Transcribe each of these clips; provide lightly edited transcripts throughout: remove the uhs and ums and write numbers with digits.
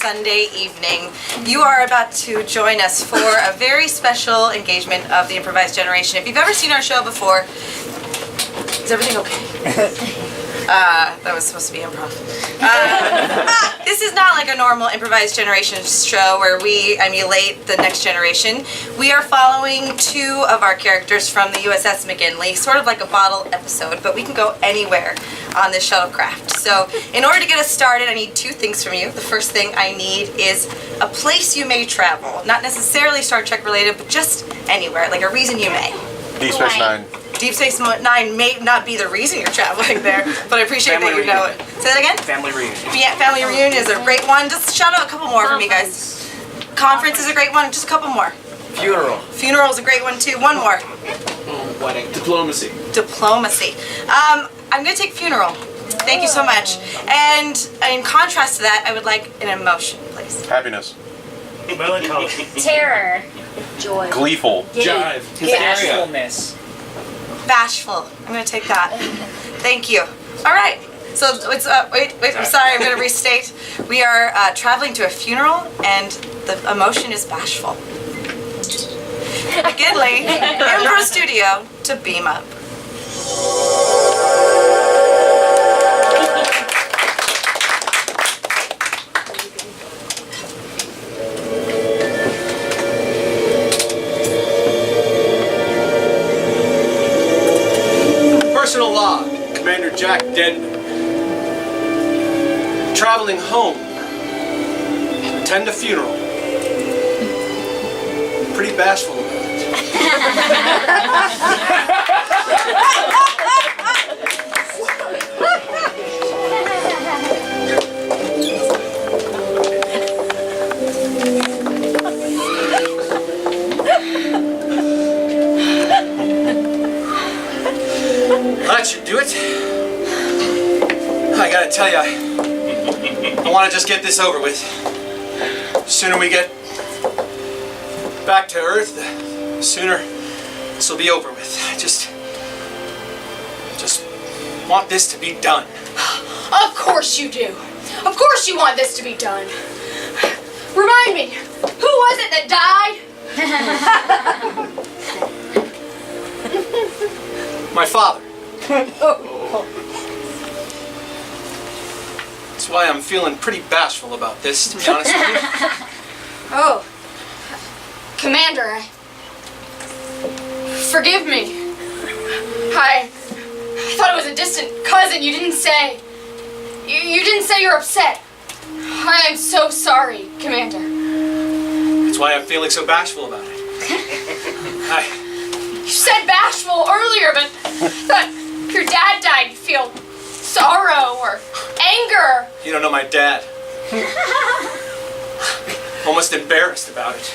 Sunday evening. You are about to join us for a very special engagement of the Improvised Generation. If you've ever seen our show before, is everything okay? That was supposed to be improv. This is not like a normal Improvised Generation show where we emulate the next generation. We are following two of our characters from the USS McGinley, sort of like a bottle episode, but we can go anywhere on this shuttlecraft. So in order to get us started, I need two things from you. The first thing I need is a place you may travel. Not necessarily Star Trek related, but just anywhere, like a reason you may. Deep Space Nine. Deep Space Nine may not be the reason you're traveling there, but I appreciate that you know it. Say that again? Family reunion. Yeah, family reunion is a great one. Just shout out a couple more from you guys. Conference is a great one. Just a couple more. Funeral. Funeral is a great one too. One more. Wedding. Diplomacy. Diplomacy. I'm gonna take funeral. Thank you so much. And in contrast to that, I would like an emotion, please. Happiness. Melancholy. Terror. Joy. Gleeful. Jive. Bashfulness. Bashful. I'm gonna take that. Thank you. All right. So it's wait. I'm sorry. I'm gonna restate. We are traveling to a funeral, and the emotion is bashful. McGinley, Improv Studio to beam up. Personal log, Commander Jack Deadman. Traveling home to attend a funeral. Pretty bashful about it. That should do it. I gotta tell you, I want to just get this over with. The sooner we get back to Earth, the sooner this will be over with. I just want this to be done. Of course you do. Of course you want this to be done. Remind me, who was it that died? My father. That's why I'm feeling pretty bashful about this, to be honest with you. Oh. Commander, forgive me. I thought it was a distant cousin. You didn't say. You didn't say you're upset. I am so sorry, Commander. That's why I'm feeling so bashful about it. You said bashful earlier, but I thought if your dad died, you'd feel sorrow or anger. You don't know my dad. Almost embarrassed about it.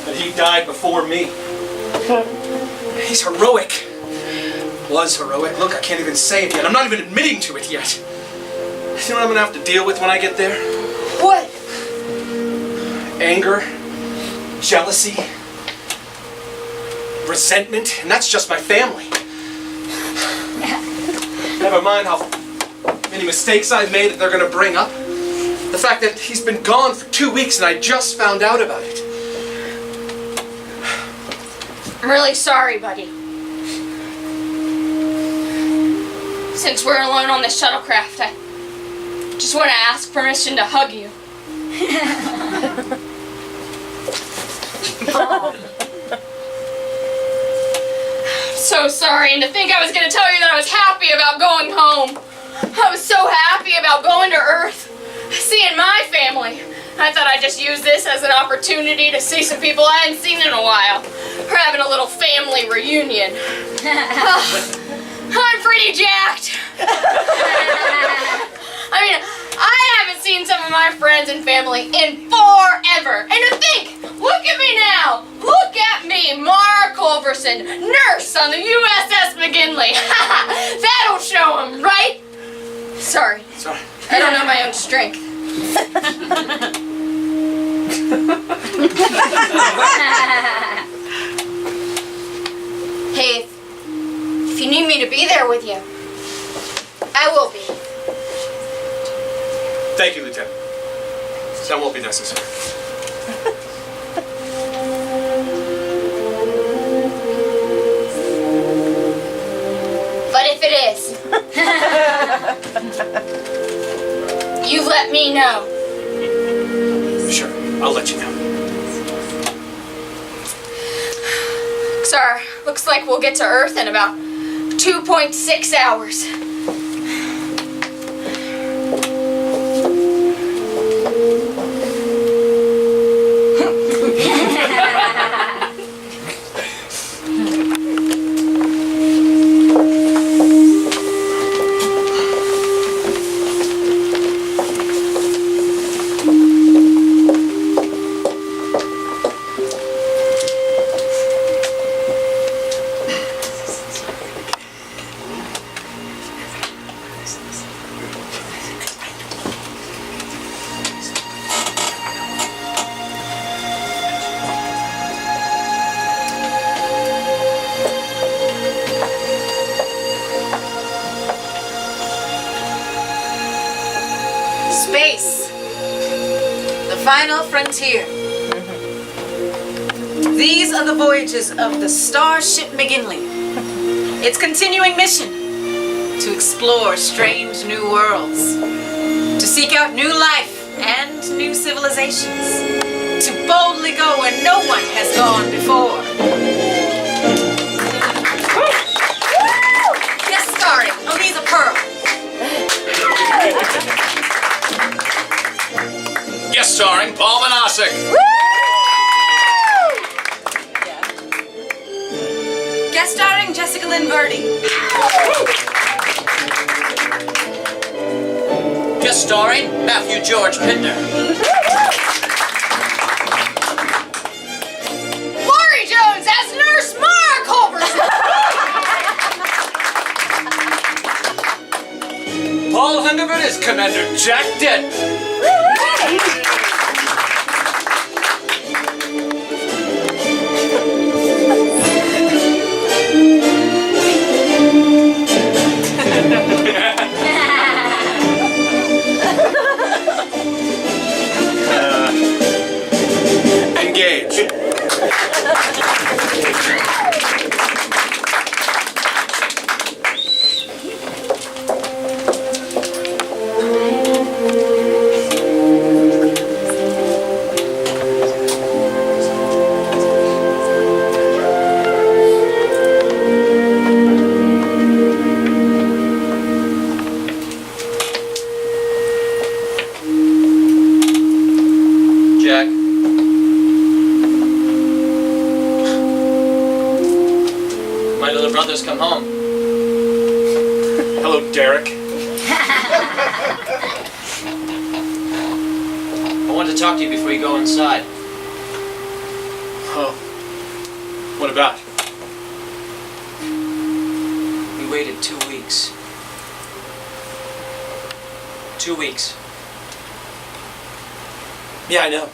But he died before me. He's heroic. Was heroic. Look, I can't even say it yet. I'm not even admitting to it yet. You know what I'm gonna have to deal with when I get there? What? Anger, jealousy, resentment, and that's just my family. Never mind how many mistakes I've made that they're gonna bring up. The fact that he's been gone for 2 weeks and I just found out about it. I'm really sorry, buddy. Since we're alone on this shuttlecraft, I just want to ask permission to hug you. So sorry, and to think I was going to tell you that I was happy about going home. I was so happy about going to Earth, seeing my family. I thought I'd just use this as an opportunity to see some people I hadn't seen in a while. We're having a little family reunion. I'm pretty jacked. I mean, I haven't seen some of my friends and family in forever. And to think, look at me now. Look at me, Mara Culverson, nurse on the USS McGinley. That'll show them, right? Sorry. I don't know my own strength. Hey, if you need me to be there with you, I will be. Thank you, Lieutenant. That won't be necessary. But if it is, you let me know. Sure, I'll let you know. Sir, looks like we'll get to Earth in about 2.6 hours. Space. The final frontier. These are the voyages of the Starship McGinley. Its continuing mission: to explore strange new worlds, to seek out new life and new civilizations, to boldly go where no one has gone before. Guest starring Elisa Pearl. Guest starring Paul Manasek. Guest starring Jessica Lynn Verdi. Guest starring Matthew George Pittner. Laurie Jones as Nurse Mara Culverson. Paul Hungerford as Commander Jack Deadman. Engage. Jack. My little brother's come home. Hello, Derek. I wanted to talk to you before you go inside. Oh. What about? We waited 2 weeks. 2 weeks. Yeah, I know.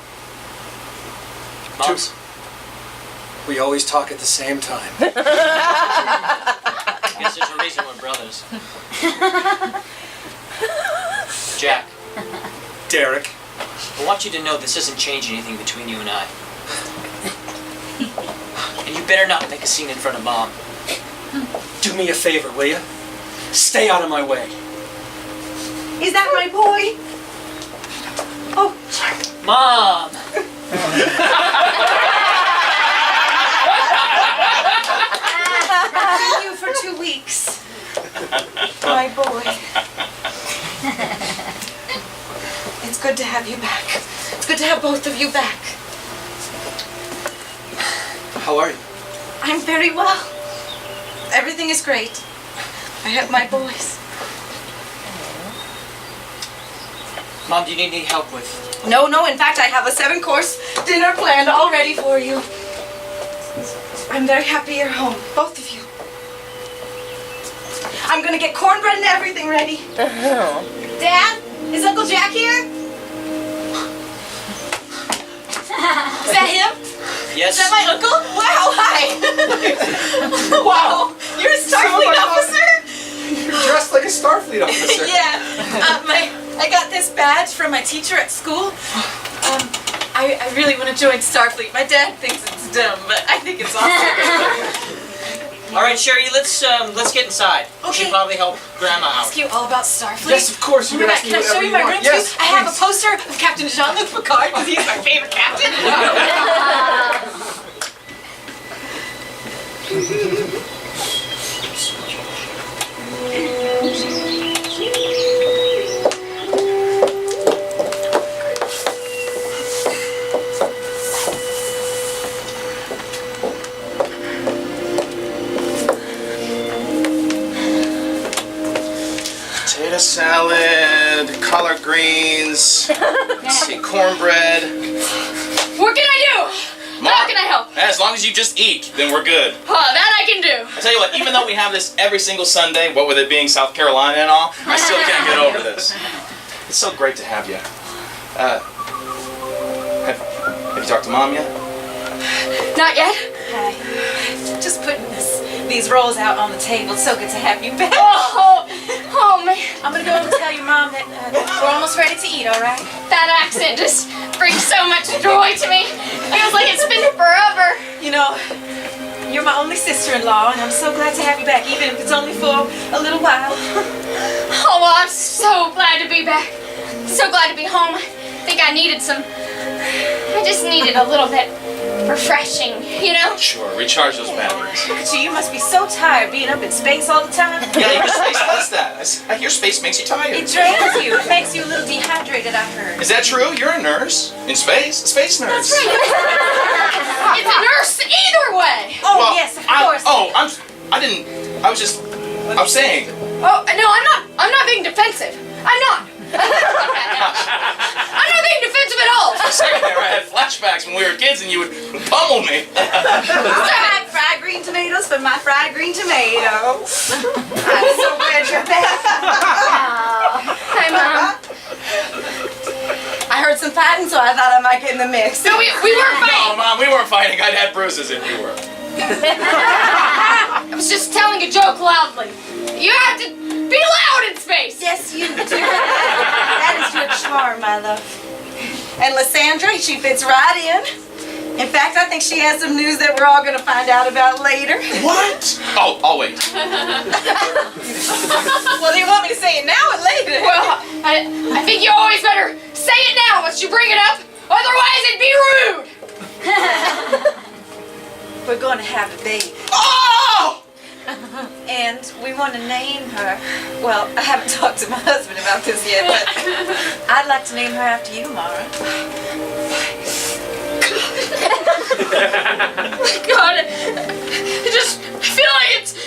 Moms? We always talk at the same time. I guess there's a reason we're brothers. Jack, Derek. I want you to know this doesn't change anything between you and I. And you better not make a scene in front of Mom. Do me a favor, will you? Stay out of my way. Is that my boy? Oh, Mom! thank you for 2 weeks. My boy. It's good to have you back. It's good to have both of you back. How are you? I'm very well. Everything is great. I have my boys. Mom, do you need any help with? No, in fact, I have a 7-course dinner planned all ready for you. I'm very happy you're home, both of you. I'm gonna get cornbread and everything ready. Dad, is Uncle Jack here? Is that him? Yes. Is that my uncle? Wow, hi. Wow, you're a Starfleet officer? You're dressed like a Starfleet officer. Yeah, I got this badge from my teacher at school. I really want to join Starfleet. My dad thinks it's dumb, but I think it's awesome. All right, Sherry, let's get inside. We should probably help Grandma out. Ask you all about Starfleet. Yes, of course. You Oh my can God, ask me can I show whatever you my want. room Yes, too? I have a please. poster of Captain Jean-Luc Picard because he's my favorite captain. Potato salad, collard greens, let's see, cornbread. What can I do? How can I help? As long as you just eat, then we're good. Oh, that I can do. I tell you what, even though we have this every single Sunday, what with it being South Carolina and all, I still can't get over this. It's so great to have you. Have you talked to Mom yet? Not yet. Hi. Just putting these rolls out on the table. It's so good to have you back. Oh man, I'm gonna go and tell your mom that we're almost ready to eat, all right? that accent just brings so much joy to me. Feels like it's been forever. You know, you're my only sister-in-law, and I'm so glad to have you back, even if it's only for a little while. Oh, well, I'm so glad to be back. So glad to be home. I think I just needed a little bit refreshing, you know? Sure, recharge those batteries. Look at you, you must be so tired being up in space all the time. Yeah, your space does that. I hear space makes you tired. It drains you. It makes you a little dehydrated, I heard. Is that true? You're a nurse in space? A space nurse. That's right. It's a nurse either way. Oh, Well, yes, of course. I was saying. Oh, no, I'm not being defensive. I'm not. I'm not being defensive at all. Second there, I had flashbacks when we were kids and you would pummel me. Fried green tomatoes for my fried green tomato. I'm so glad you're back. Hi, Mom. I heard some fighting, so I thought I might get in the mix. No, we weren't No, fighting. Mom, we weren't fighting. I'd had bruises if you were. I was just telling a joke loudly. You have to be loud in space. Yes, you do. That is your charm, my love. And Lysandra, she fits right in. In fact, I think she has some news that we're all going to find out about later. What? Oh, I'll wait. Well, do you want me to say it now or later? Well, I think you always better say it now once you bring it up. Otherwise, it'd be rude. We're going to have a baby. Oh! And we want to name her. Well, I haven't talked to my husband about this yet, but I'd like to name her after you, Mara. God, I just feel like it's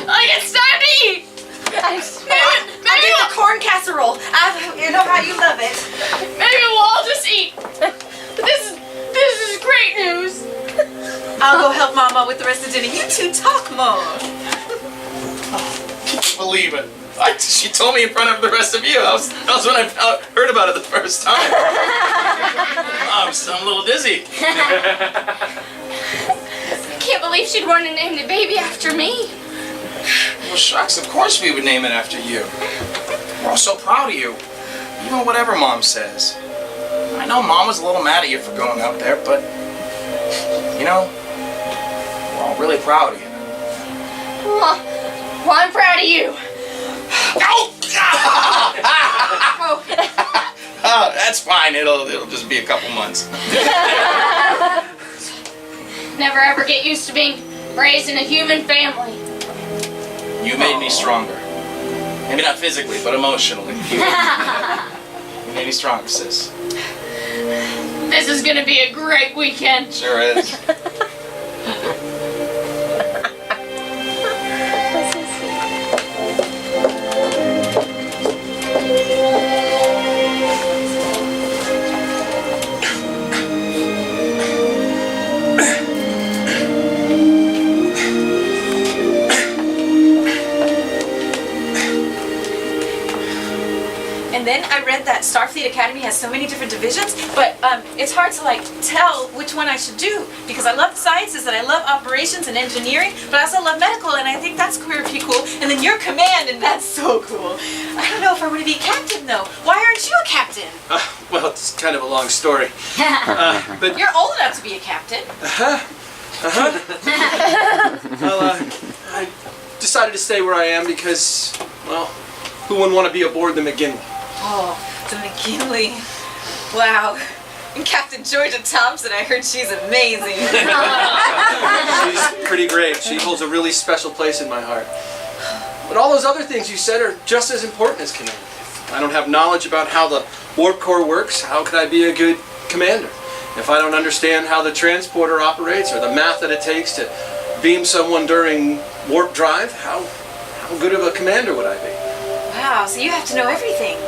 time to eat. Maybe a corn casserole. You know how you love it. Maybe we'll all just eat. But this is great news. I'll go help Mama with the rest of dinner. You two talk more. Believe it. She told me in front of the rest of you. That was when I heard about it the first time. I'm a little dizzy. I can't believe she'd want to name the baby after me. Well, shucks, of course we would name it after you. We're all so proud of you. Even whatever Mom says. I know Mom was a little mad at you for going out there, but, you know, we're all really proud of you. Well, I'm proud of you. Ow! Oh. Oh, that's fine. It'll just be a couple months. Never ever get used to being raised in a human family. You made me stronger. Maybe not physically, but emotionally. You made me stronger, sis. This is gonna be a great weekend. Sure is. And then I read that Starfleet Academy has so many different divisions, but it's hard to like tell which one I should do because I love the sciences and I love operations and engineering, but I also love medical and I think that's pretty cool. And then you're command and that's so cool. I don't know if I want to be a captain though. Why aren't you a captain? Well, it's kind of a long story. But You're old enough to be a captain. well, I decided to stay where I am because, well, who wouldn't want to be aboard the McGinley? Oh, the McGinley. Wow. And Captain Georgia Thompson, I heard she's amazing. She's pretty great. She holds a really special place in my heart. But all those other things you said are just as important as commander. If I don't have knowledge about how the warp core works, how could I be a good commander? If I don't understand how the transporter operates or the math that it takes to beam someone during warp drive, how good of a commander would I be? Wow, so you have to know everything.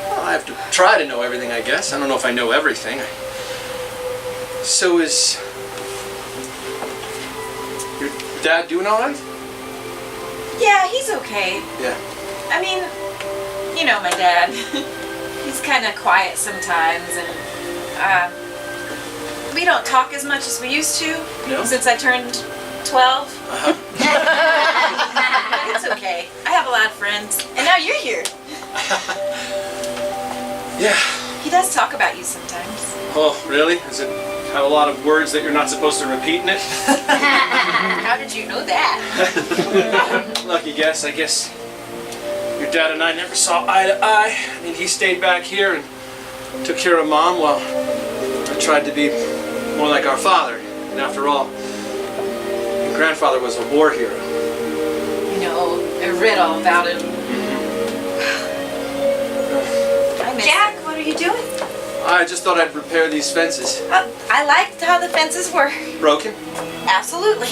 Well, I have to try to know everything, I guess. I don't know if I know everything. So is your dad doing all right? Yeah, he's okay. Yeah. I mean, you know my dad. He's kind of quiet sometimes, and we don't talk as much as we used to No? since I turned 12. It's okay. I have a lot of friends, and now you're here. Yeah. He does talk about you sometimes. Oh, really? Does it have a lot of words that you're not supposed to repeat in it? How did you know that? Lucky guess, I guess. Your dad and I never saw eye to eye. I mean, he stayed back here and took care of Mom while I tried to be more like our father. And after all, your grandfather was a war hero. You know, I read all about him. I miss Jack, what are you doing? I just thought I'd repair these fences. I liked how the fences were. Broken? Absolutely.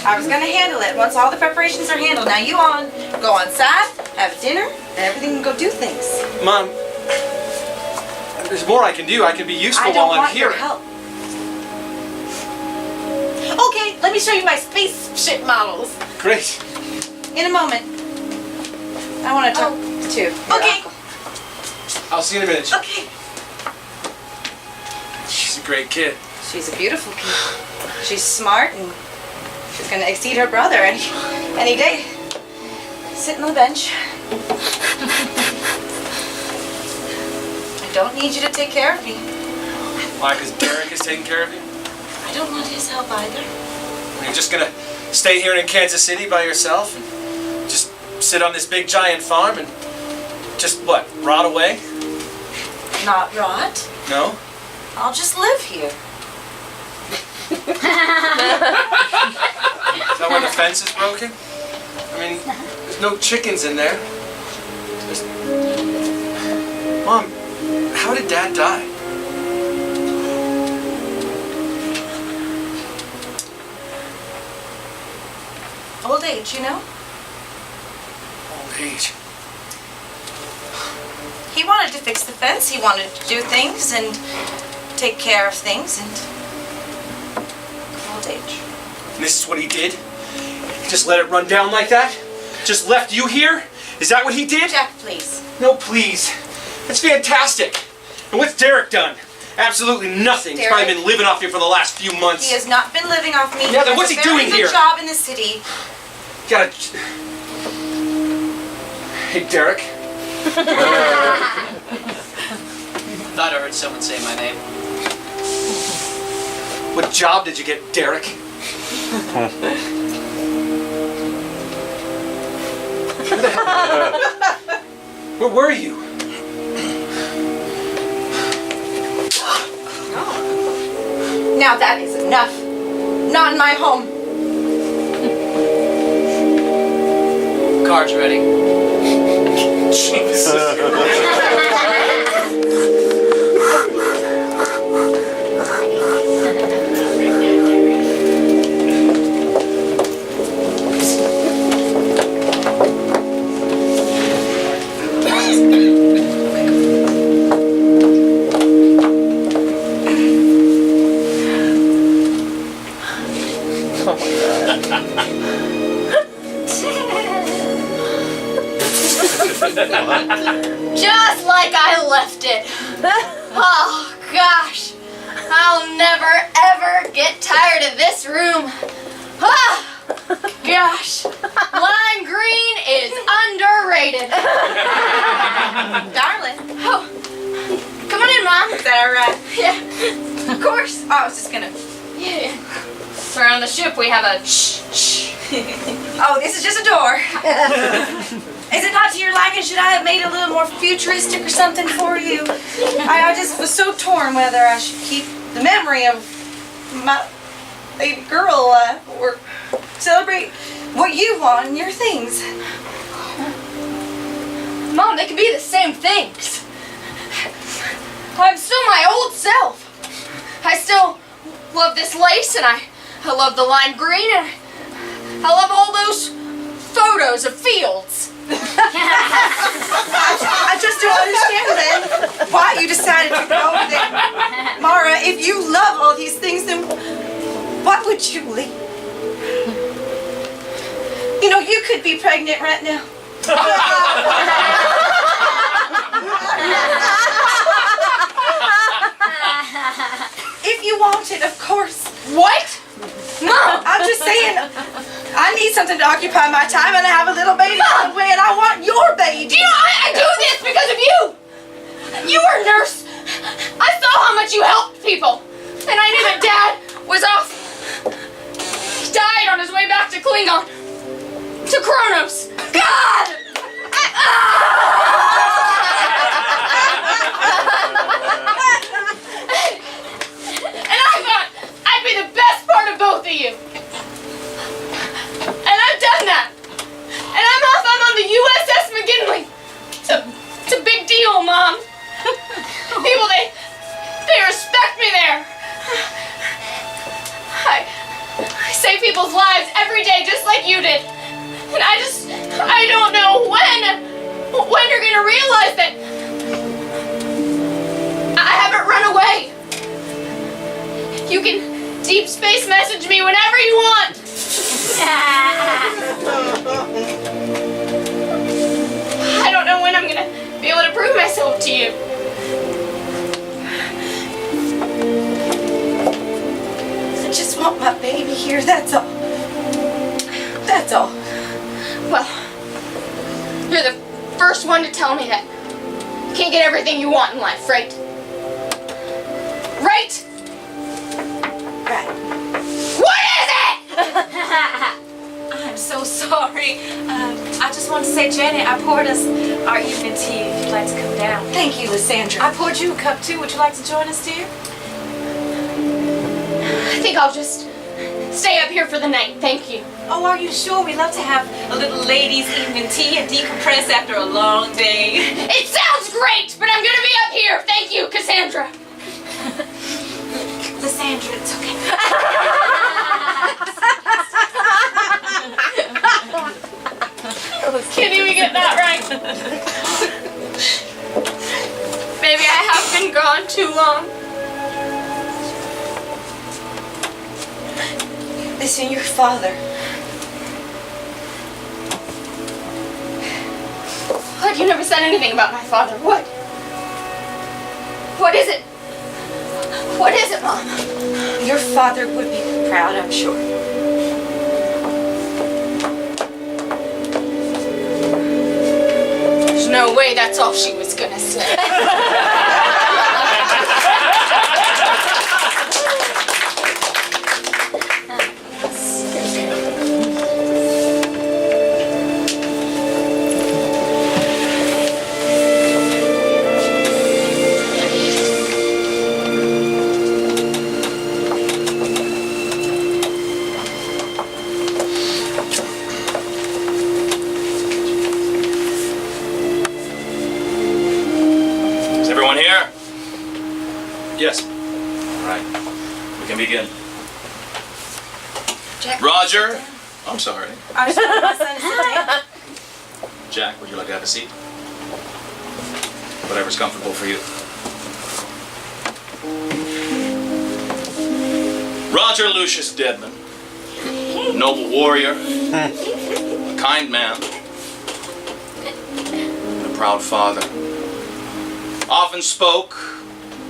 I was going to handle it once all the preparations are handled. Now you go on side, have dinner, and everything can go do things. Mom, there's more I can do. I can be useful while I'm here. I don't want your help. Okay, let me show you my spaceship models. Great. In a moment. I want to talk to your uncle. I'll see you in a minute. Okay. She's a great kid. She's a beautiful kid. She's smart and she's going to exceed her brother any day. Sitting on the bench. I don't need you to take care of me. Why, because Derek is taking care of you? I don't want his help either. You're just gonna stay here in Kansas City by yourself and just sit on this big giant farm and just what, rot away? Not rot. No? I'll just live here. Is that why the fence is broken? I mean, there's no chickens in there. Mom, how did Dad die? Old age, you know? Old age. He wanted to fix the fence. He wanted to do things and take care of things and old age. And this is what he did? Just let it run down like that? Just left you here? Is that what he did? Jack, please. No, please. That's fantastic. And what's Derek done? Absolutely nothing. He's probably been living off you for the last few months. He has not been living off me. Yeah, then what's he doing here? He has a very good job in the city. Gotta... Hey, Derek. Thought I heard someone say my name. What job did you get, Derek? Where were you? Now that is enough. Not in my home. Cards ready. Jesus. Just like I left it. Oh, gosh. I'll never, ever get tired of this room. Ah, gosh. Lime green is underrated. Darling. Oh, come on in, Mom. Is that alright? Yeah, of course. Oh, I was just gonna. Yeah. Around the ship, we have a shh. Oh, this is just a door. Is it not to your liking? Should I have made it a little more futuristic or something for you? I just was so torn whether I should keep the memory of my baby girl alive or celebrate what you want and your things. Mom, they could be the same things. I'm still my old self. I still love this lace, and I love the lime green, and I love all those photos of fields. I just don't understand then why you decided to go with it. Mara, if you love all these things, then why would you leave? You know, you could be pregnant right now. If you wanted, of course. What? Mom! I'm just saying, I need something to occupy my time, and I have a little baby on the way, and I want your baby. Do you know I do this because of you? You were a nurse. I saw how much you helped people. And I knew that Dad was off. He died on his way back to Klingon. To Kronos. God! And I thought I'd be the best part of both of you. And I've done that. And I'm on the USS McGinley. It's a big deal, Mom. People, they respect me there. I save people's lives every day just like you did. And I don't know when you're gonna realize that I haven't run away. You can deep space message me whenever you want. I don't know when I'm gonna be able to prove myself to you. I just want my baby here, that's all. That's all. Well, you're the first one to tell me that you can't get everything you want in life, right? Right? Right. What is it? I'm so sorry. I just want to say, Janet, I poured us our evening tea if you'd like to come down. Thank you, Lysandra. I poured you a cup too. Would you like to join us, dear? I think I'll just stay up here for the night. Thank you. Oh, are you sure? We love to have a little ladies' evening tea and decompress after a long day. It sounds great, but I'm gonna be up here. Thank you, Cassandra. Lysandra, it's okay. Can't even get that right. Maybe I have been gone too long. Listen, your father. What? You never said anything about my father. What? What is it? What is it, Mom? Your father would be proud, I'm sure. There's no way that's all she was gonna say. Yes. All right. We can begin. Jack, Roger. I'm sorry. I was trying my son to sit down. Jack, would you like to have a seat? Whatever's comfortable for you. Roger Lucius Deadman. A noble warrior. A kind man. And a proud father. often spoke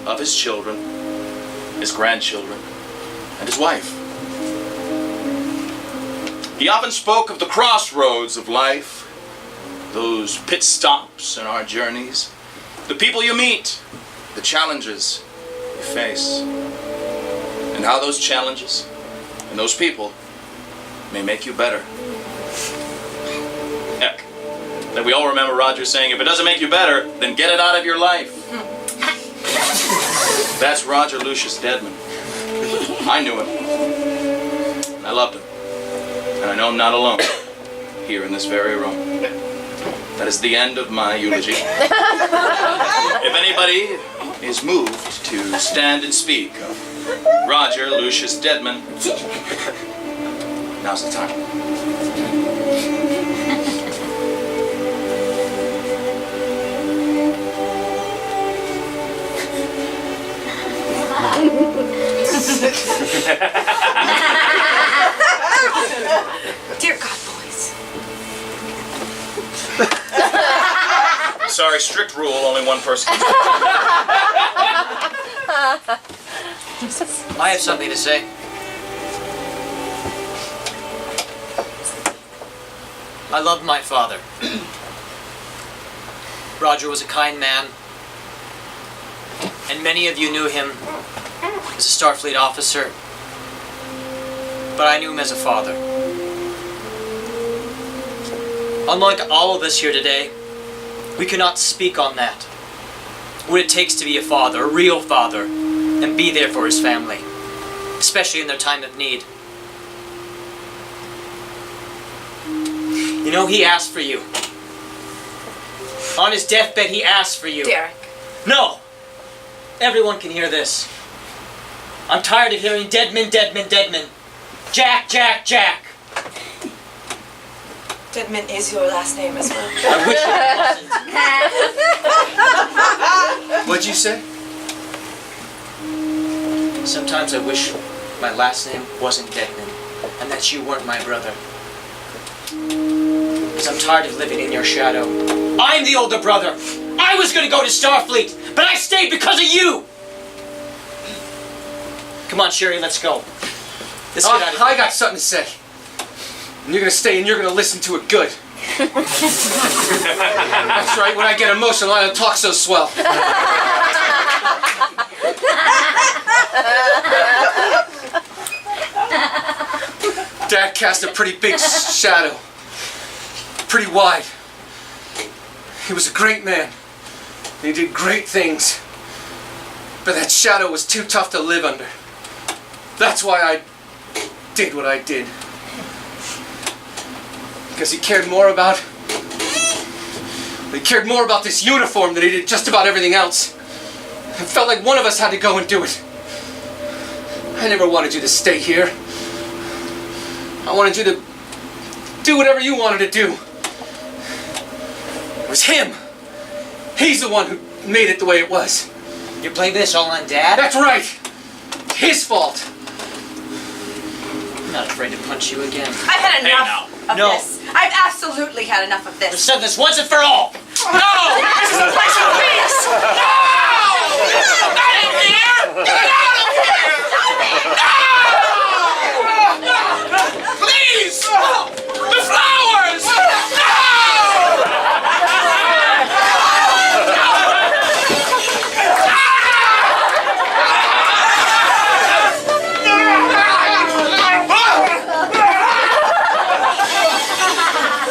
of his children, his grandchildren, and his wife. He often spoke of the crossroads of life, those pit stops in our journeys, the people you meet, the challenges you face, and how those challenges and those people may make you better. Heck, that we all remember Roger saying, if it doesn't make you better, then get it out of your life. That's Roger Lucius Deadman. I knew him. And I loved him. And I know I'm not alone here in this very room. That is the end of my eulogy. If anybody is moved to stand and speak of Roger Lucius Deadman, now's the time. Dear God, boys. Sorry, strict rule, only one person. I have something to say. I loved my father. Roger was a kind man, and many of you knew him as a Starfleet officer, but I knew him as a father. Unlike all of us here today, we cannot speak on that. What it takes to be a father, a real father, and be there for his family, especially in their time of need. You know, he asked for you. On his deathbed, he asked for you. Derek. No! Everyone can hear this. I'm tired of hearing Deadman, Deadman, Deadman. Jack, Jack, Jack. Deadman is your last name as well. I wish it wasn't. What'd you say? Sometimes I wish my last name wasn't Deadman, and that you weren't my brother. Because I'm tired of living in your shadow. I'm the older brother. I was going to go to Starfleet, but I stayed because of you. Come on, Sherry, let's go. Let's get out of here. I got something to say. And you're gonna stay and you're gonna listen to it good. That's right, when I get emotional, I don't talk so swell. Dad cast a pretty big shadow. Pretty wide. He was a great man. He did great things. But that shadow was too tough to live under. That's why I did what I did. Because he cared more about this uniform than he did just about everything else. It felt like one of us had to go and do it. I never wanted you to stay here. I wanted you to do whatever you wanted to do. It was him. He's the one who made it the way it was. You blame this all on Dad? That's right. His fault. I'm not afraid to punch you again. I've had enough of No. this. I've absolutely had enough of Let's this. settle this once and for all. No! This is a place of peace! No! Not in here! Get out of here! No! Please! The flowers! No!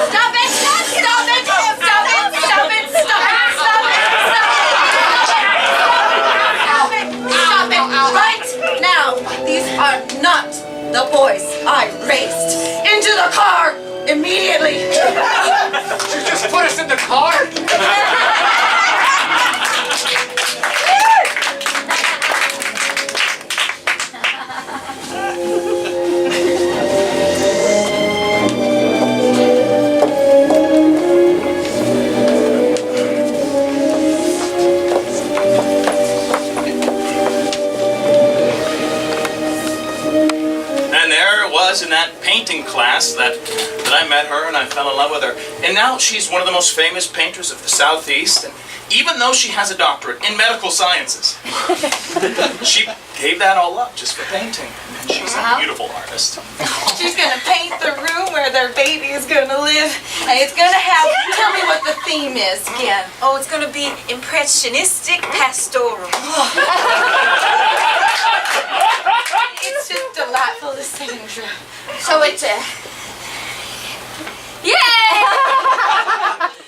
Stop it! Stop it! Stop it! Stop it! Stop it! Stop it! Stop it! Right now, these are not the boys I raised. Into the car immediately. You just put us in the car? And there it was in that painting class that Then I met her and I fell in love with her. And now she's one of the most famous painters of the Southeast. And even though she has a doctorate in medical sciences, she gave that all up just for painting. And she's a beautiful artist. She's gonna paint the room where their baby is gonna live, and it's gonna have. Tell me what the theme is again. Oh, it's gonna be impressionistic pastoral. It's just delightful to sing through. So it's a... Yay!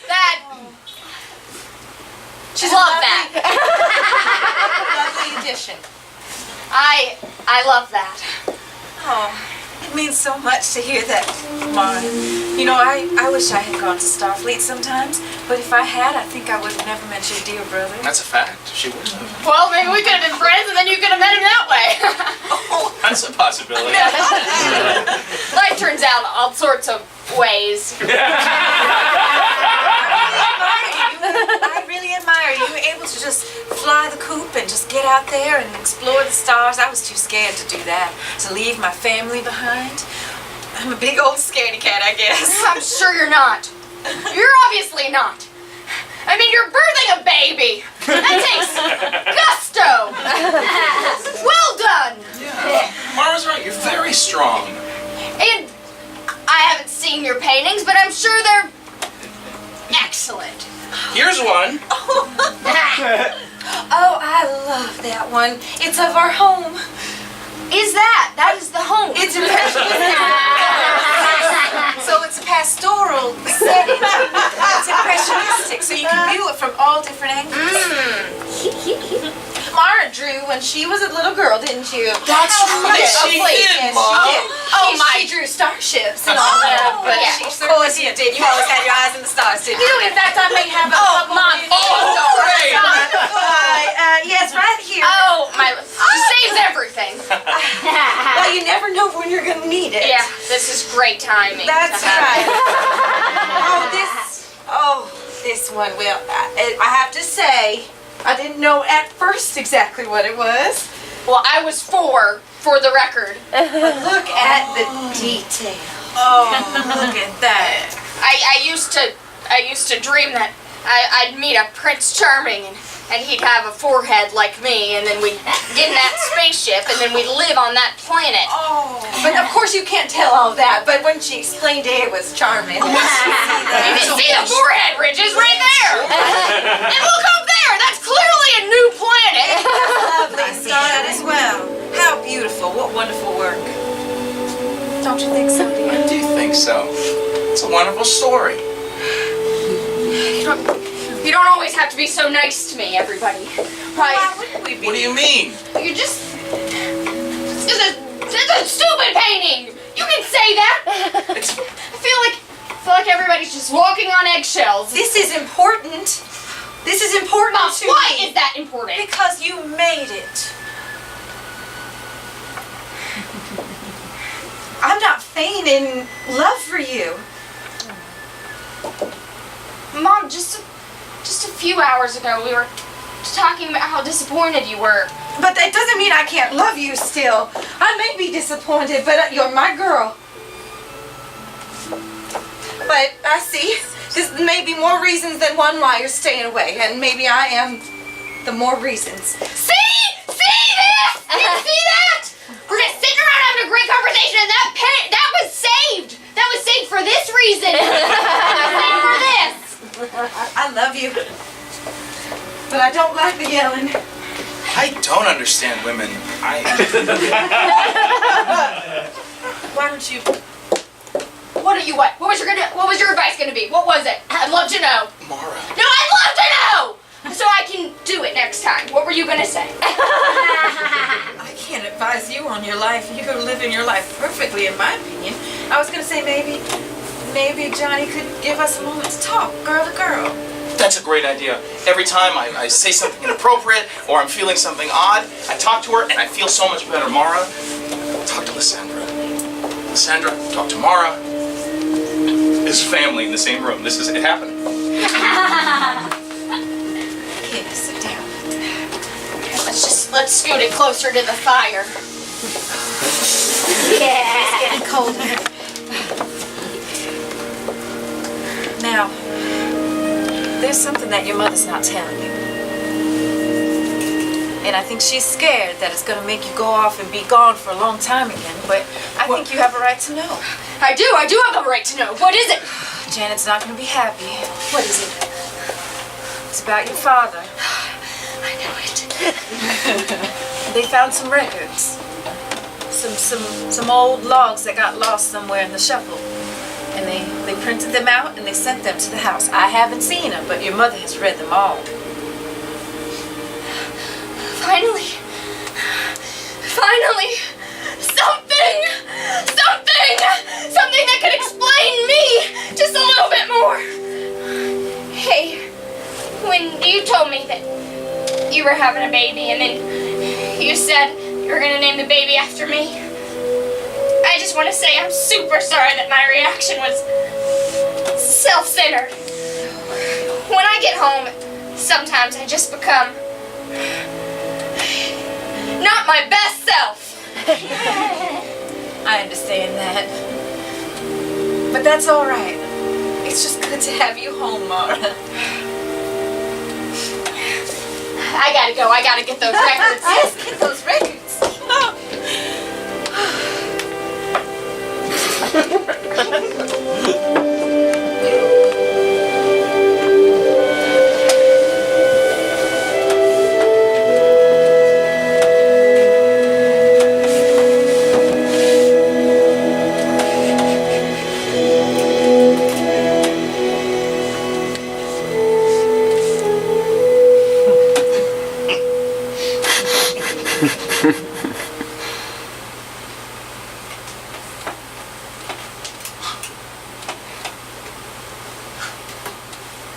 That... She's love a that. lovely addition. I love that. Oh, it means so much to hear that, Mara. You know, I wish I had gone to Starfleet sometimes, but if I had, I think I would have never met your dear brother. That's a fact. She wouldn't have. Well, maybe we could have been friends and then you could have met him that way. That's a possibility. Life turns out all sorts of ways. I really admire you. You were able to just fly the coop and just get out there and explore the stars. I was too scared to do that, to leave my family behind. I'm a big old scaredy cat, I guess. I'm sure you're not. You're obviously not. I mean, you're birthing a baby. That takes gusto. Well done. Yeah. Mara's right. You're very strong. And I haven't seen your paintings, but I'm sure they're excellent. Here's one. Oh, I love that one. It's of our home. Is that? That is the home. It's impressionistic. So it's a pastoral setting. It's impressionistic, so you can view it from all different angles. Mara drew when she was a little girl, didn't you? That's right. She did, Yes, Mom. she did. Oh, She drew starships and all that, but yeah. she of course you did. You always had your eyes on the stars, didn't you? In fact, I may have a couple. Mom. great. Yes, right here. Oh, my. She saves everything. Well, you never know when you're gonna need it. Yeah, this is great timing. That's right. This one. Well, I have to say, I didn't know at first exactly what it was. Well, I was 4, for the record. But look at the detail. Oh, look at that. I used to dream that I'd meet a Prince Charming and he'd have a forehead like me, and then we'd get in that spaceship and then we'd live on that planet. Oh. But of course you can't tell all that, but when she explained it was charming. You can see the forehead ridges right there. And look up there, that's clearly a new planet. Lovely. I saw that as well. How beautiful. What wonderful work. Don't you think so, dear? I do think so. It's a wonderful story. You don't always have to be so nice to me, everybody. Right? Why wouldn't we be? What do you mean? You're just... It's a stupid painting! You can say that! I feel like everybody's just walking on eggshells. This is important. This is important Mom, to why me. is that important? Because you made it. I'm not feigning love for you. Mom, just a few hours ago we were talking about how disappointed you were. But that doesn't mean I can't love you still. I may be disappointed, but you're my girl. But I see, this may be more reasons than one why you're staying away, and maybe I am the more reasons. See? See this? You see that? We're just sitting around having a great conversation, and that was saved. That was saved for this reason. Saved for this. I love you, but I don't like the yelling. I don't understand women. Why don't you? What was your advice gonna be? What was it? I'd love to know. Mara. No, I'd love to know! So I can do it next time. What were you gonna say? I can't advise you on your life. You're living your life perfectly, in my opinion. I was gonna say maybe Johnny could give us a moment to talk, girl to girl. That's a great idea. Every time I say something inappropriate or I'm feeling something odd, I talk to her and I feel so much better. Mara, talk to Lysandra. Lysandra, talk to Mara. This family in the same room. It happened. Here, sit down. Let's scoot it closer to the fire. It's getting colder. Now, there's something that your mother's not telling you. And I think she's scared that it's gonna make you go off and be gone for a long time again, but I think you have a right to know. I do have a right to know. What is it? Janet's not gonna be happy. What is it? It's about your father. I know it. They found some records. Some old logs that got lost somewhere in the shuffle. And they printed them out and they sent them to the house. I haven't seen them, but your mother has read them all. Finally, something that could explain me just a little bit more. Hey, when you told me that you were having a baby and then you said you were gonna name the baby after me, I just want to say I'm super sorry that my reaction was self-centered. When I get home, sometimes I just become not my best self. I understand that. But that's all right. It's just good to have you home, Mara. I gotta go. I gotta get those records. Yes, get those records.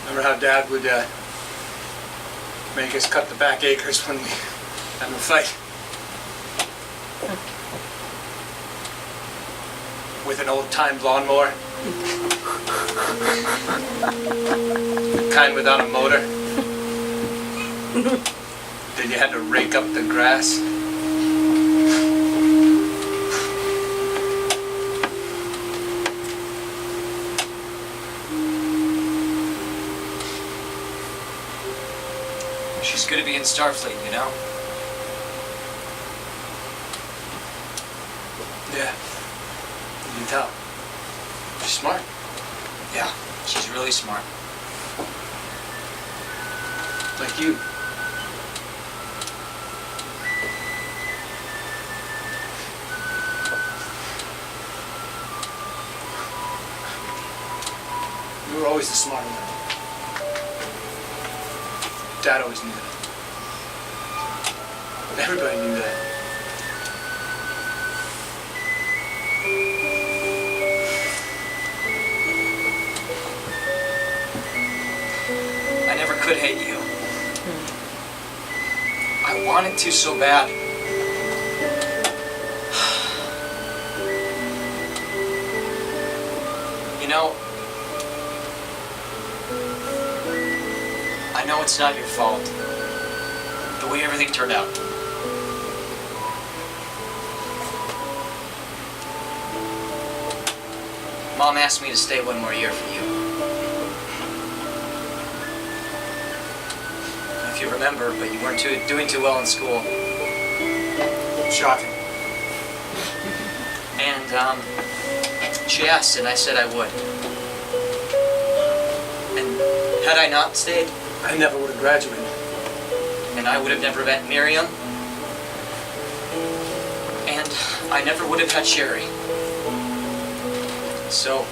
Remember how Dad would make us cut the back acres when we had a fight? With an old-time lawnmower. The kind without a motor. Then you had to rake up the grass. She's good to be in Starfleet, you know? Yeah. You can tell. She's smart. Yeah, she's really smart. Like you. You were always the smart one. Dad always knew that. Everybody knew that. I never could hate you. I wanted to so bad. You know, I know it's not your fault, the way everything turned out. Mom asked me to stay one more year for you. If you remember, but you weren't doing too well in school. Shocking. And, she asked, and I said I would. And had I not stayed, I never would have graduated. and I would have never met Miriam, and I never would have had Sherry. So,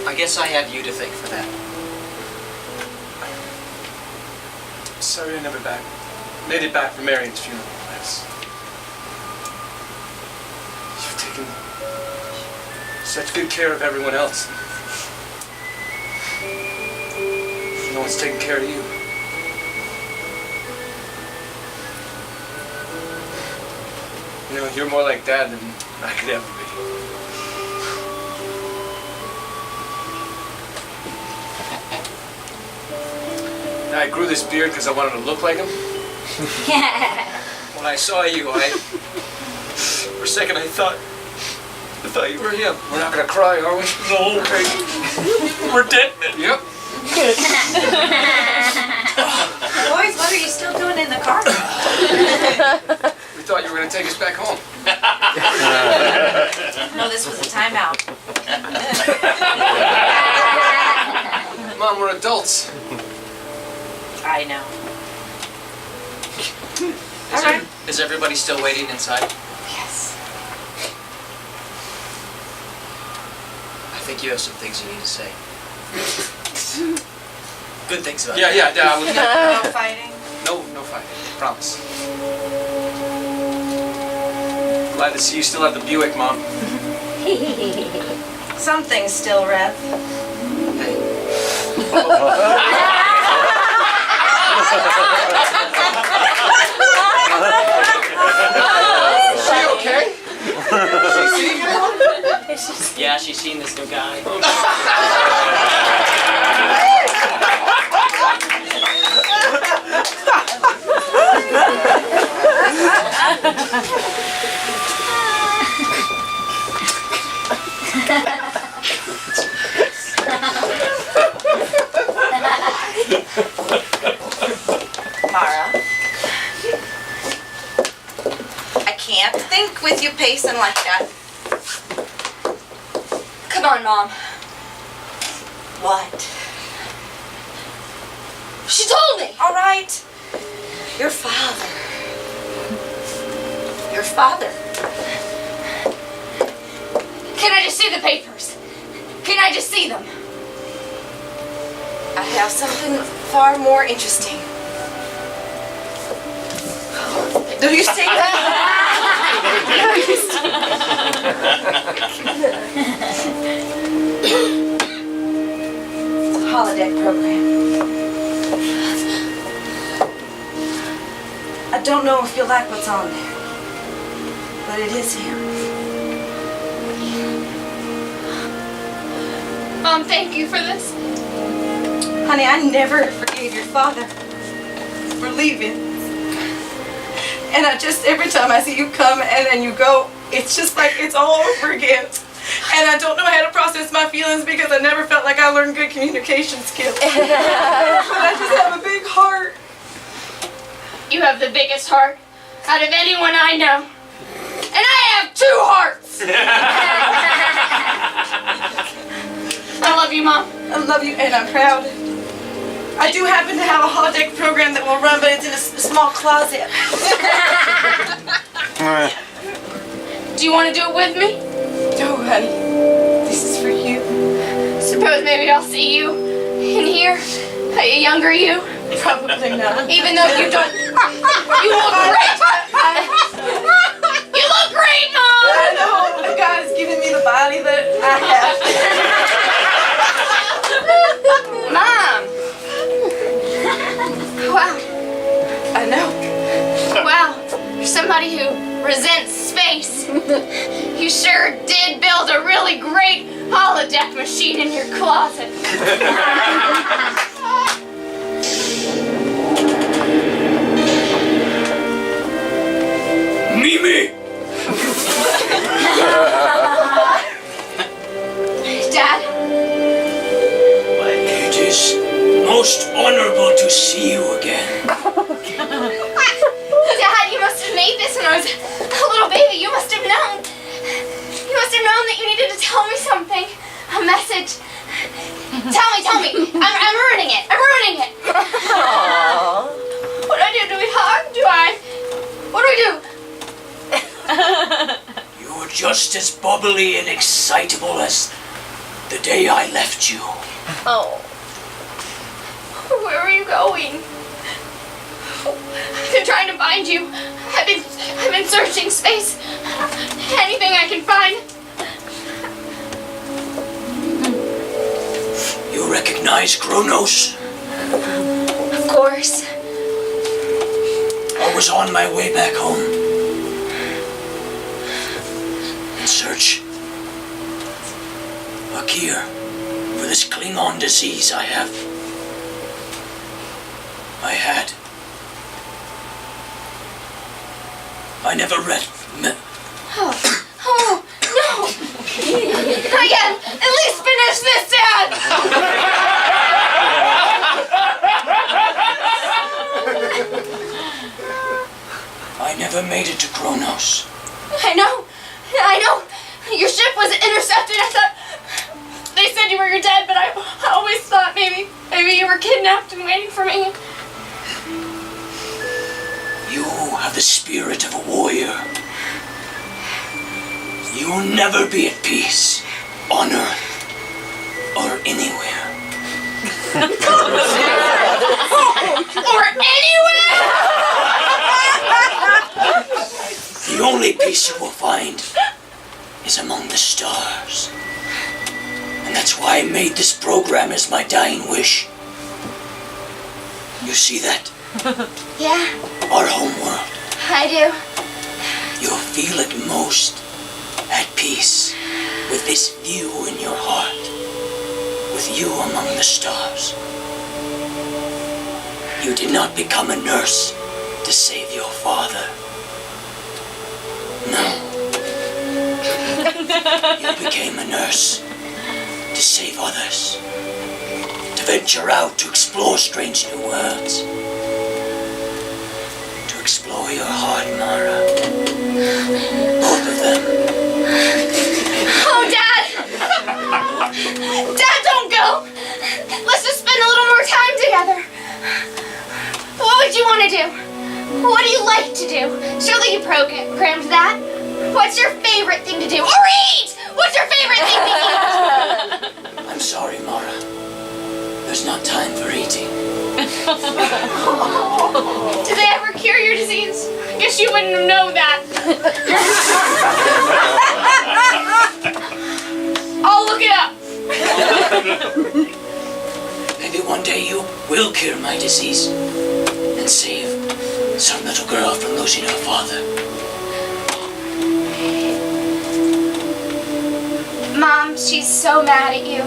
I guess I have you to thank for that. Sorry I never made it back for Marion's funeral. You've taken such good care of everyone else. No one's taking care of you. You know, you're more like Dad than I could ever be. Now, I grew this beard because I wanted to look like him. When I saw you, for a second I thought I thought you were him. We're not gonna cry, are we? No, okay. We're Deadman. Yep. Boys, what are you still doing in the car? We thought you were gonna take us back home. No, this was a timeout. Mom, we're adults. I know. All right. Is everybody still waiting inside? Yes. I think you have some things you need to say. Good things about Yeah. No fighting. No fighting. Promise. Glad to see you still have the Buick, Mom. Some things still, Rev. Is she okay? She see you? Yeah, she's seen this new guy. Mara. I can't think with you pacing like that. Come on, Mom. What? She told me. All right. Your father. Your father. Can I just see the papers? Can I just see them? I have something far more interesting. Do you see that? It's a holodeck program. I don't know if you'll like what's on there, but it is him. Mom, thank you for this. Honey, I never forgave your father for leaving. And every time I see you come and then you go, it's just like it's all over again. And I don't know how to process my feelings because I never felt like I learned good communication skills. But I just have a big heart. You have the biggest heart out of anyone I know. And I have 2 hearts. I love you, Mom. I love you and I'm proud. I do happen to have a holodeck program that will run, but it's in a small closet. Do you want to do it with me? No, honey. This is for you. Suppose maybe I'll see you in here, a younger you. Probably not. Even though you don't. You look great. You look great, Mom. I know. God has given me the body that I have. Mom. Wow. I know. Wow. You're somebody who resents space. You sure did build a really great holodeck machine in your closet. Mimi! Dad? It is most honorable to see you again. Dad, you must have made this when I was a little baby. You must have known. You must have known that you needed to tell me something. A message. Tell me. I'm ruining it. Aww. What do I do? Do we hug? What do we do? You're just as bubbly and excitable as the day I left you. Oh. Where are you going? I've been trying to find you. I've been searching space. Anything I can find. You recognize Kronos? Of course. I was on my way back home. In search a cure for this Klingon disease I have. I had. I never read. Oh, no! Not yet. At least finish this, Dad. I never made it to Kronos. I know. Your ship was intercepted. I thought they said you were dead, but I always thought maybe you were kidnapped and waiting for me. You have the spirit of a warrior. You will never be at peace on Earth or anywhere. Or anywhere! The only peace you will find is among the stars. And that's why I made this program as my dying wish. You see that? Yeah, Our homeworld. I do. You'll feel it most at peace with this view in your heart, with you among the stars. You did not become a nurse to save your father. No. You became a nurse to save others, to venture out to explore strange new worlds, to explore your heart, Mara. Both of them. Oh, Dad! Dad, don't go! Let's just spend a little more time together. What would you want to do? What do you like to do? Surely you programmed that. What's your favorite thing to do? Or eat! What's your favorite thing to eat? I'm sorry, Mara. There's not time for eating. Did they ever cure your disease? I guess you wouldn't know that. I'll look it up. Maybe one day you will cure my disease and save some little girl from losing her father. Mom, she's so mad at you.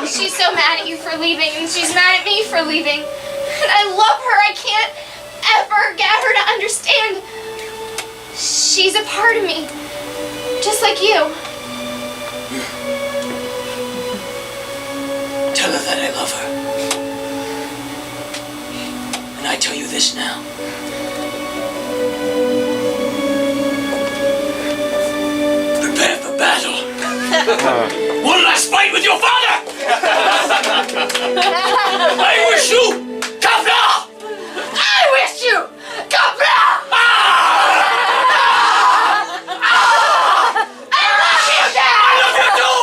She's so mad at you for leaving, and she's mad at me for leaving. And I love her. I can't ever get her to understand. She's a part of me, just like you. Tell her that I love her. And I tell you this now. Prepare for battle. One last fight with your father! I wish you Comdr! I wish you Comdr! I love you, Dad! I love you too!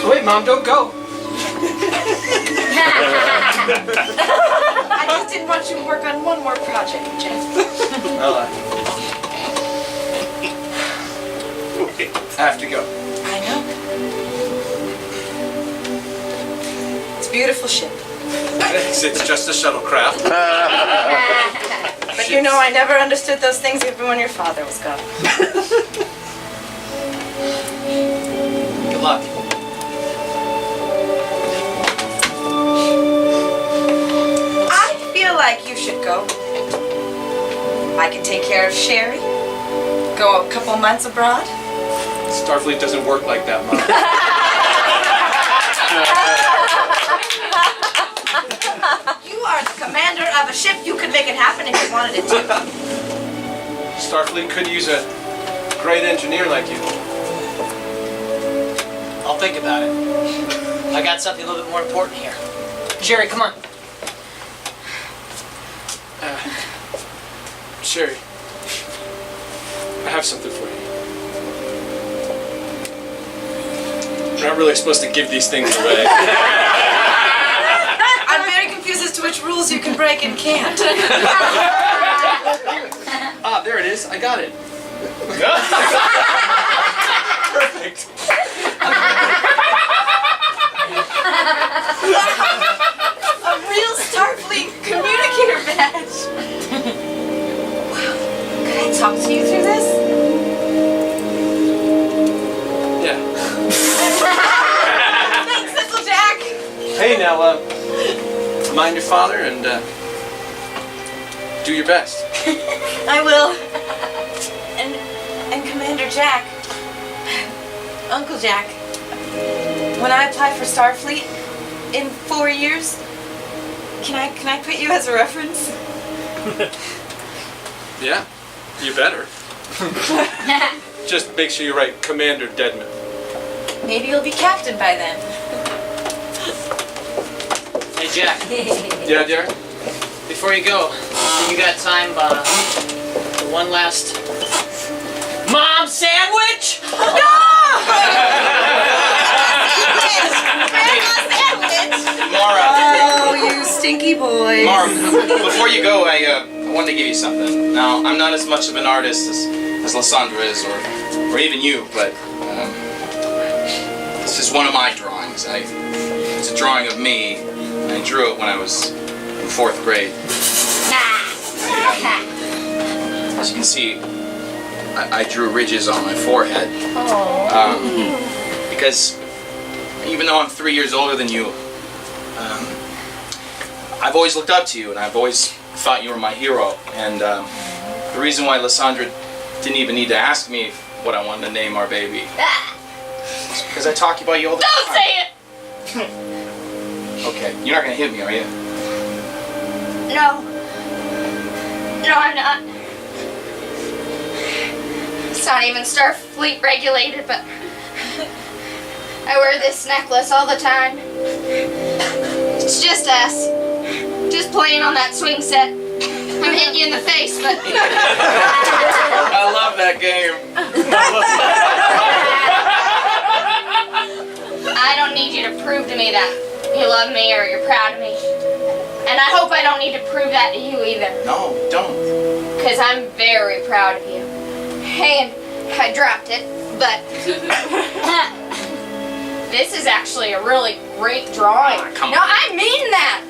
Wait, Mom, don't go. I just didn't want you to work on one more project, Jeff. Well, I have to go. I know. It's a beautiful ship. It's just a shuttlecraft. But you know, I never understood those things even when your father was gone. Good luck. I feel like you should go. I can take care of Sherry. Go a couple months abroad. Starfleet doesn't work like that, Mom. You are the commander of a ship. You could make it happen if you wanted it to. Starfleet could use a great engineer like you. I'll think about it. I got something a little bit more important here. Sherry, come on. Sherry, I have something for you. We're not really supposed to give these things away. I'm very confused as to which rules you can break and can't. Ah, there it is. I got it. Perfect. A real Starfleet commander. Okay, now, mind your father and do your best. I will. And Commander Jack, Uncle Jack, when I apply for Starfleet in 4 years, can I put you as a reference? Yeah, you better. Just make sure you write Commander Deadman. Maybe you'll be captain by then. Hey, Jack. Yeah, Derek? Before you go, you got time for one last mom sandwich? Mara, Oh, you stinky boy. Mara, before you go, I wanted to give you something. Now, I'm not as much of an artist as Lysandra is, or even you, but this is one of my drawings. It's a drawing of me. I drew it when I was in 4th grade. As you can see, I drew ridges on my forehead. Because even though I'm 3 years older than you, I've always looked up to you, and I've always thought you were my hero. And the reason why Lysandra didn't even need to ask me what I wanted to name our baby is because I talk about you all the time. Don't say it! Okay, you're not gonna hit me, are you? No. No, I'm not. It's not even Starfleet regulated, but I wear this necklace all the time. It's just us. Just playing on that swing set. I'm hitting you in the face, but... I love that game. I don't need you to prove to me that you love me or you're proud of me. And I hope I don't need to prove that to you either. No, don't. Because I'm very proud of you. And I dropped it, but... This is actually a really great drawing. Come No, on. I mean that.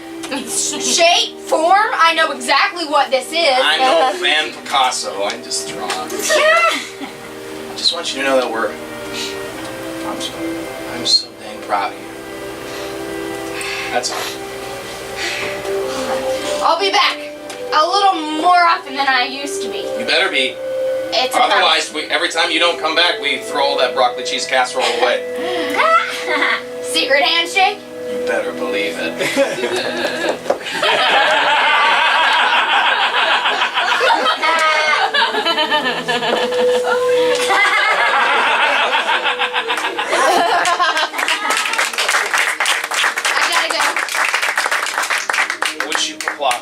Shape, form, I know exactly what this is. I know Van Picasso. I just draw. I just want you to know that I'm so dang proud of you. That's all. I'll be back a little more often than I used to be. You better be. It's a Otherwise, every time you don't come back, we throw all that broccoli cheese casserole away. Secret handshake? You better believe it. I gotta go. Wish you could plot.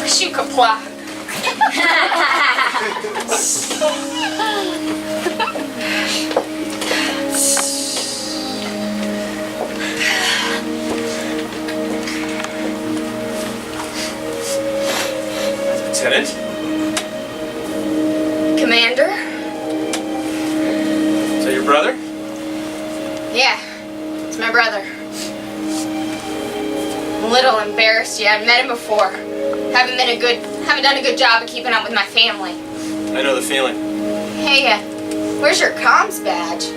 Wish you could plot. Lieutenant? Commander? Is that your brother? Yeah, it's my brother. I'm a little embarrassed yet. I've met him before. Haven't done a good job of keeping up with my family. I know the feeling. Hey, where's your comms badge?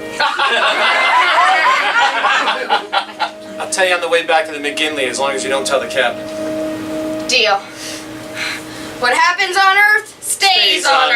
I'll tell you on the way back to the McGinley as long as you don't tell the captain. Deal. What happens on Earth stays on